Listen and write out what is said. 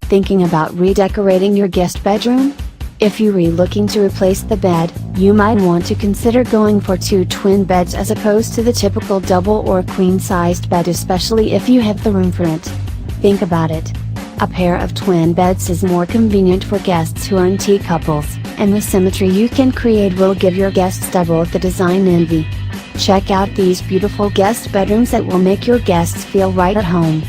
Thinking about redecorating your guest bedroom? If you're looking to replace the bed, you might want to consider going for 2 twin beds as opposed to the typical double or queen-sized bed, especially if you have the room for it. Think about it. A pair of twin beds is more convenient for guests who aren't couples, and the symmetry you can create will give your guests double the design envy. Check out these beautiful guest bedrooms that will make your guests feel right at home.